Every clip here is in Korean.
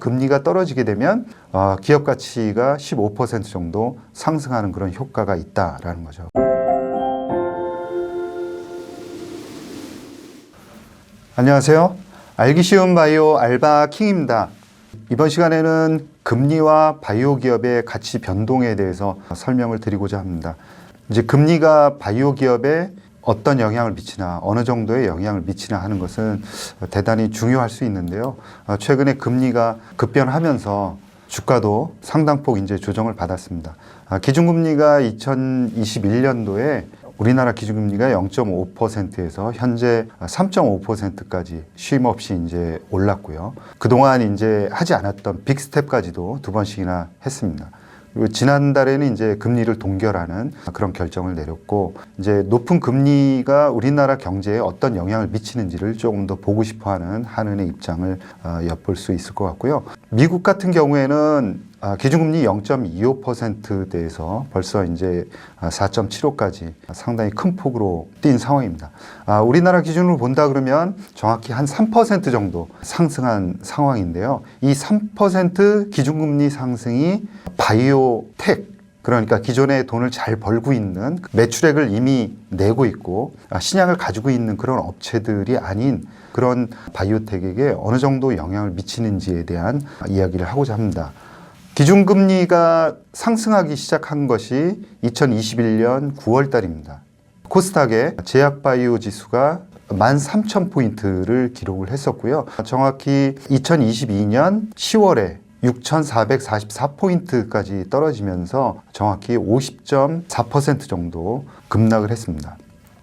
금리가 떨어지게 되면 기업 가치가 15% 정도 상승하는 그런 효과가 있다라는 거죠. 안녕하세요. 알기 쉬운 바이오 알바킹입니다. 이번 시간에는 금리와 바이오 기업의 가치 변동에 대해서 설명을 드리고자 합니다. 이제 금리가 바이오 기업에 어떤 영향을 미치나, 어느 정도의 영향을 미치나 하는 것은 대단히 중요할 수 있는데요. 최근에 금리가 급변하면서 주가도 상당폭 이제 조정을 받았습니다. 기준금리가 2021년도에 우리나라 기준금리가 0.5%에서 현재 3.5%까지 쉼 없이 이제 올랐고요. 그동안 이제 하지 않았던 빅스텝까지도 두 번씩이나 했습니다. 그리고 지난달에는 이제 금리를 동결하는 그런 결정을 내렸고, 이제 높은 금리가 우리나라 경제에 어떤 영향을 미치는지를 조금 더 보고 싶어 하는 한은의 입장을 엿볼 수 있을 것 같고요. 미국 같은 경우에는 기준금리 0.25%대에서 벌써 이제 4.75까지 상당히 큰 폭으로 뛴 상황입니다. 우리나라 기준으로 본다 그러면 정확히 한 3% 정도 상승한 상황인데요. 이 3% 기준금리 상승이 바이오텍, 그러니까 기존에 돈을 잘 벌고 있는 매출액을 이미 내고 있고 신약을 가지고 있는 그런 업체들이 아닌 그런 바이오텍에게 어느 정도 영향을 미치는지에 대한 이야기를 하고자 합니다. 기준금리가 상승하기 시작한 것이 2021년 9월 달입니다. 코스닥의 제약바이오 지수가 13,000포인트를 기록을 했었고요. 정확히 2022년 10월에 6,444포인트까지 떨어지면서 정확히 50.4% 정도 급락을 했습니다.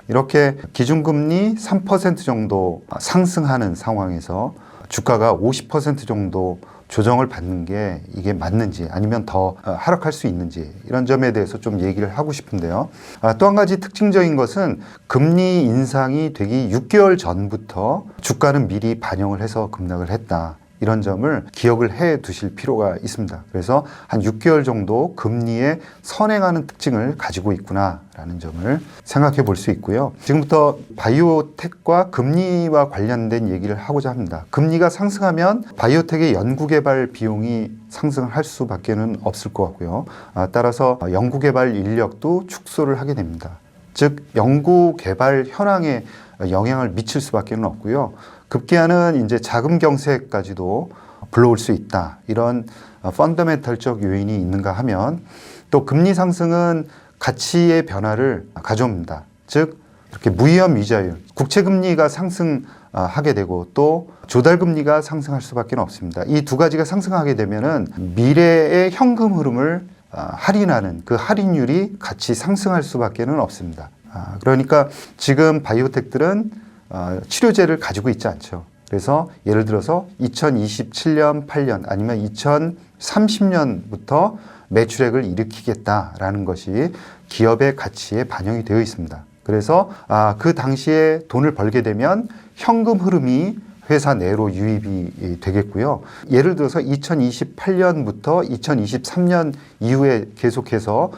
이렇게 기준금리 3% 정도 상승하는 상황에서 주가가 50% 정도 조정을 받는 게 이게 맞는지, 아니면 더 하락할 수 있는지, 이런 점에 대해서 좀 얘기를 하고 싶은데요. 또 한 가지 특징적인 것은 금리 인상이 되기 6개월 전부터 주가는 미리 반영을 해서 급락을 했다, 이런 점을 기억을 해 두실 필요가 있습니다. 그래서 한 6개월 정도 금리에 선행하는 특징을 가지고 있구나라는 점을 생각해 볼 수 있고요. 지금부터 바이오텍과 금리와 관련된 얘기를 하고자 합니다. 금리가 상승하면 바이오텍의 연구개발 비용이 상승을 할 수밖에는 없을 것 같고요. 따라서 연구개발 인력도 축소를 하게 됩니다. 즉 연구개발 현황에 영향을 미칠 수밖에는 없고요. 급기야는 이제 자금 경색까지도 불러올 수 있다, 이런 펀더멘털적 요인이 있는가 하면, 또 금리 상승은 가치의 변화를 가져옵니다. 즉 이렇게 무위험 이자율, 국채금리가 상승하게 되고 또 조달금리가 상승할 수밖에 없습니다. 이 두 가지가 상승하게 되면은 미래의 현금 흐름을 할인하는 그 할인율이 같이 상승할 수밖에 없습니다. 그러니까 지금 바이오텍들은 치료제를 가지고 있지 않죠. 그래서 예를 들어서 2027년, 8년 아니면 2030년부터 매출액을 일으키겠다라는 것이 기업의 가치에 반영이 되어 있습니다. 그래서 그 당시에 돈을 벌게 되면 현금 흐름이 회사 내로 유입이 되겠고요. 예를 들어서 2028년부터 2023년 이후에 계속해서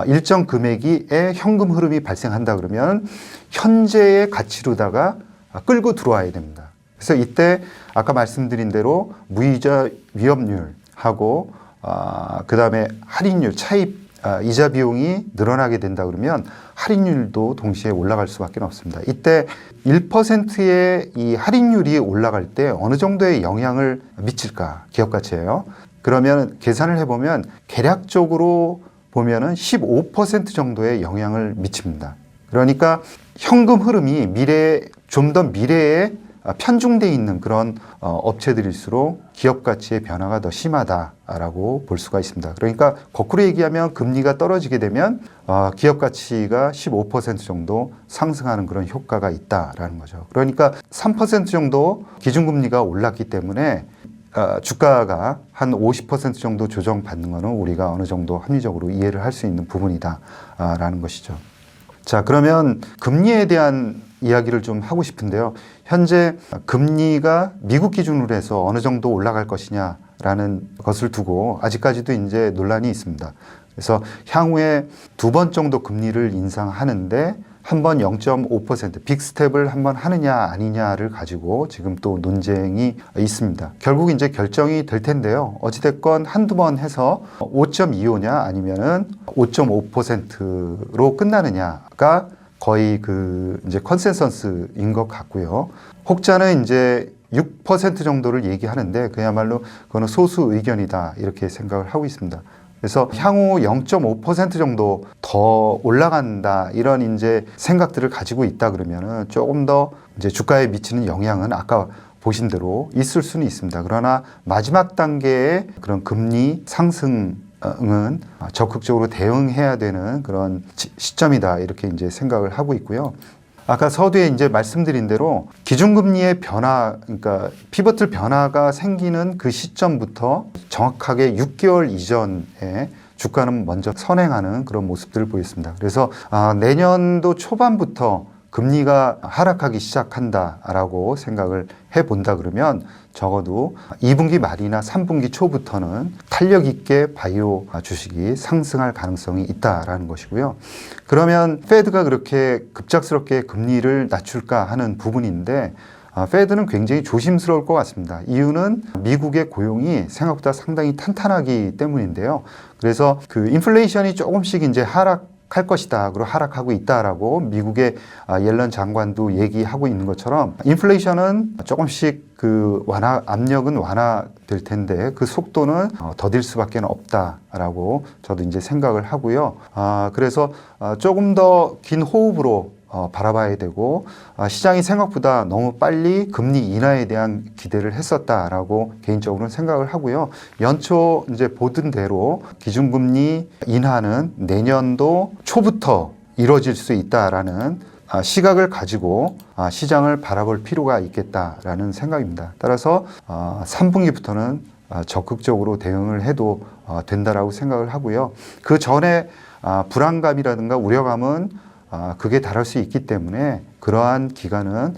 일정 금액의 현금 흐름이 발생한다 그러면 현재의 가치로다가 끌고 들어와야 됩니다. 그래서 이때 아까 말씀드린 대로 무이자 위험률하고 그 다음에 할인율, 차입 이자 비용이 늘어나게 된다 그러면 할인율도 동시에 올라갈 수밖에 없습니다. 이때 1%의 이 할인율이 올라갈 때 어느 정도의 영향을 미칠까, 기업 가치예요. 그러면 계산을 해보면 대략적으로 보면은 15% 정도의 영향을 미칩니다. 그러니까 현금 흐름이 좀 더 미래에 편중되어 있는 그런 업체들일수록 기업 가치의 변화가 더 심하다라고 볼 수가 있습니다. 그러니까 거꾸로 얘기하면 금리가 떨어지게 되면 기업 가치가 15% 정도 상승하는 그런 효과가 있다라는 거죠. 그러니까 3% 정도 기준금리가 올랐기 때문에 주가가 한 50% 정도 조정받는 것은 우리가 어느 정도 합리적으로 이해를 할 수 있는 부분이다라는 것이죠. 자, 그러면 금리에 대한 이야기를 좀 하고 싶은데요. 현재 금리가 미국 기준으로 해서 어느 정도 올라갈 것이냐라는 것을 두고 아직까지도 이제 논란이 있습니다. 그래서 향후에 2번 정도 금리를 인상하는데 한번 0.5% 빅스텝을 한번 하느냐 아니냐를 가지고 지금 또 논쟁이 있습니다. 결국 이제 결정이 될 텐데요. 어찌됐건 한두 번 해서 5.25냐 아니면은 5.5%로 끝나느냐가 거의 이제 컨센서스인 것 같고요. 혹자는 이제 6% 정도를 얘기하는데 그야말로 그거는 소수 의견이다 이렇게 생각을 하고 있습니다. 그래서 향후 0.5% 정도 더 올라간다 이런 이제 생각들을 가지고 있다 그러면은 조금 더 이제 주가에 미치는 영향은 아까 보신 대로 있을 수는 있습니다. 그러나 마지막 단계의 그런 금리 상승 은 적극적으로 대응해야 되는 그런 시점이다 이렇게 이제 생각을 하고 있고요. 아까 서두에 이제 말씀드린 대로 기준금리의 변화, 그러니까 피벗틀 변화가 생기는 그 시점부터 정확하게 6개월 이전에 주가는 먼저 선행하는 그런 모습들을 보였습니다. 그래서 내년도 초반부터 금리가 하락하기 시작한다라고 생각을 해본다 그러면 적어도 2분기 말이나 3분기 초부터는 탄력 있게 바이오 주식이 상승할 가능성이 있다라는 것이고요. 그러면 페드가 그렇게 급작스럽게 금리를 낮출까 하는 부분인데 페드는 굉장히 조심스러울 것 같습니다. 이유는 미국의 고용이 생각보다 상당히 탄탄하기 때문인데요. 그래서 그 인플레이션이 조금씩 이제 하락할 것이다. 그리고 하락하고 있다라고 미국의 옐런 장관도 얘기하고 있는 것처럼 인플레이션은 조금씩 압력은 완화될 텐데 그 속도는 더딜 수밖에 없다라고 저도 이제 생각을 하고요. 그래서 조금 더 긴 호흡으로 바라봐야 되고 시장이 생각보다 너무 빨리 금리 인하에 대한 기대를 했었다라고 개인적으로는 생각을 하고요. 연초 이제 보던 대로 기준금리 인하는 내년도 초부터 이루어질 수 있다라는 시각을 가지고 시장을 바라볼 필요가 있겠다라는 생각입니다. 따라서 3분기부터는 적극적으로 대응을 해도 된다라고 생각을 하고요. 그 전에 불안감이라든가 우려감은 그게 다를 수 있기 때문에 그러한 기간은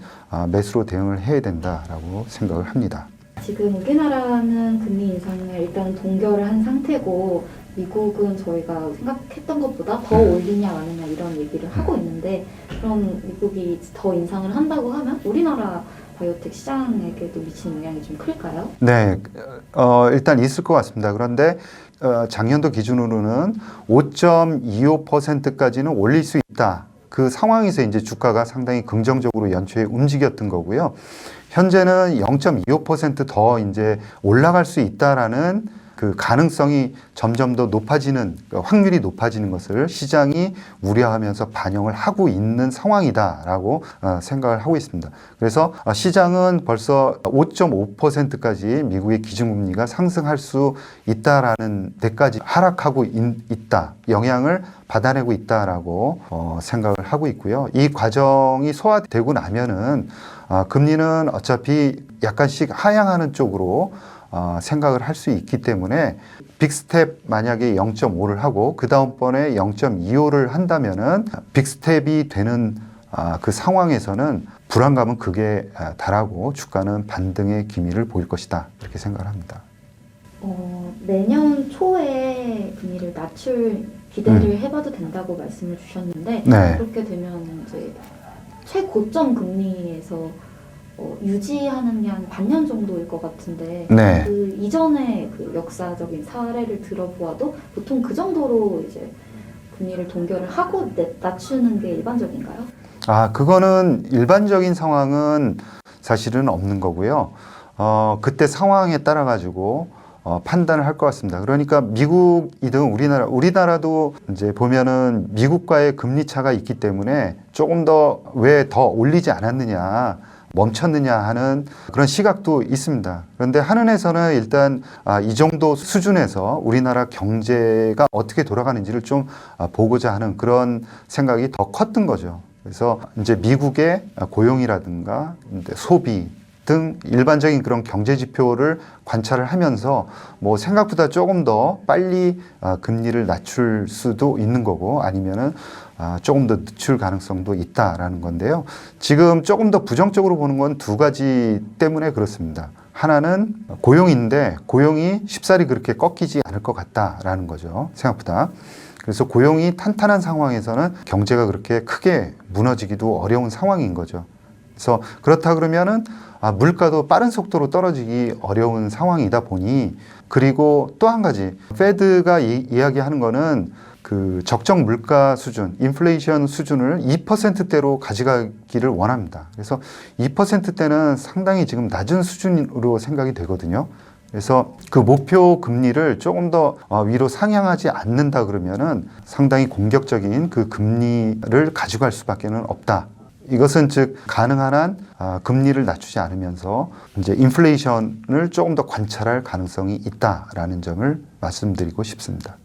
매수로 대응을 해야 된다라고 생각을 합니다. 지금 우리나라는 금리 인상을 일단 동결을 한 상태고 미국은 저희가 생각했던 것보다 더 올리냐 마느냐 이런 얘기를 하고 있는데 그럼 미국이 더 인상을 한다고 하면 우리나라 바이오텍 시장에게도 미치는 영향이 좀 클까요? 네, 일단 있을 것 같습니다. 그런데 작년도 기준으로는 5.25%까지는 올릴 수 있다. 그 상황에서 이제 주가가 상당히 긍정적으로 연초에 움직였던 거고요. 현재는 0.25% 더 이제 올라갈 수 있다라는 그 가능성이 점점 더 높아지는, 확률이 높아지는 것을 시장이 우려하면서 반영을 하고 있는 상황이다라고 생각을 하고 있습니다. 그래서 시장은 벌써 5.5%까지 미국의 기준금리가 상승할 수 있다라는 데까지 하락하고 있다, 영향을 받아내고 있다라고 생각을 하고 있고요. 이 과정이 소화되고 나면은 금리는 어차피 약간씩 하향하는 쪽으로 생각을 할 수 있기 때문에 빅스텝 만약에 0.5를 하고 그 다음번에 0.25를 한다면은 빅스텝이 되는 그 상황에서는 불안감은 극에 달하고 주가는 반등의 기미를 보일 것이다 이렇게 생각을 합니다. 내년 초에 금리를 낮출 기대를 해봐도 된다고 말씀을 주셨는데 네. 그렇게 되면 이제 최고점 금리에서 유지하는 게 한 반년 정도일 것 같은데 네. 그 이전의 그 역사적인 사례를 들어보아도 보통 그 정도로 이제 금리를 동결을 하고 낮추는 게 일반적인가요? 그거는 일반적인 상황은 사실은 없는 거고요. 그때 상황에 따라 가지고 판단을 할 것 같습니다. 그러니까 미국이든 우리나라도 이제 보면은 미국과의 금리 차가 있기 때문에 조금 더 왜 더 올리지 않았느냐, 멈췄느냐 하는 그런 시각도 있습니다. 그런데 한은에서는 일단 이 정도 수준에서 우리나라 경제가 어떻게 돌아가는지를 좀 보고자 하는 그런 생각이 더 컸던 거죠. 그래서 이제 미국의 고용이라든가 소비 등 일반적인 그런 경제 지표를 관찰을 하면서 뭐 생각보다 조금 더 빨리 금리를 낮출 수도 있는 거고 아니면은 조금 더 늦출 가능성도 있다라는 건데요. 지금 조금 더 부정적으로 보는 건 두 가지 때문에 그렇습니다. 하나는 고용인데 고용이 쉽사리 그렇게 꺾이지 않을 것 같다라는 거죠. 생각보다. 그래서 고용이 탄탄한 상황에서는 경제가 그렇게 크게 무너지기도 어려운 상황인 거죠. 그래서 그렇다 그러면은 물가도 빠른 속도로 떨어지기 어려운 상황이다 보니, 그리고 또 한 가지 페드가 이야기하는 거는 그 적정 물가 수준, 인플레이션 수준을 2%대로 가져가기를 원합니다. 그래서 2%대는 상당히 지금 낮은 수준으로 생각이 되거든요. 그래서 그 목표 금리를 조금 더 위로 상향하지 않는다 그러면은 상당히 공격적인 그 금리를 가져갈 수밖에는 없다. 이것은 즉 가능한 한 금리를 낮추지 않으면서 이제 인플레이션을 조금 더 관찰할 가능성이 있다라는 점을 말씀드리고 싶습니다.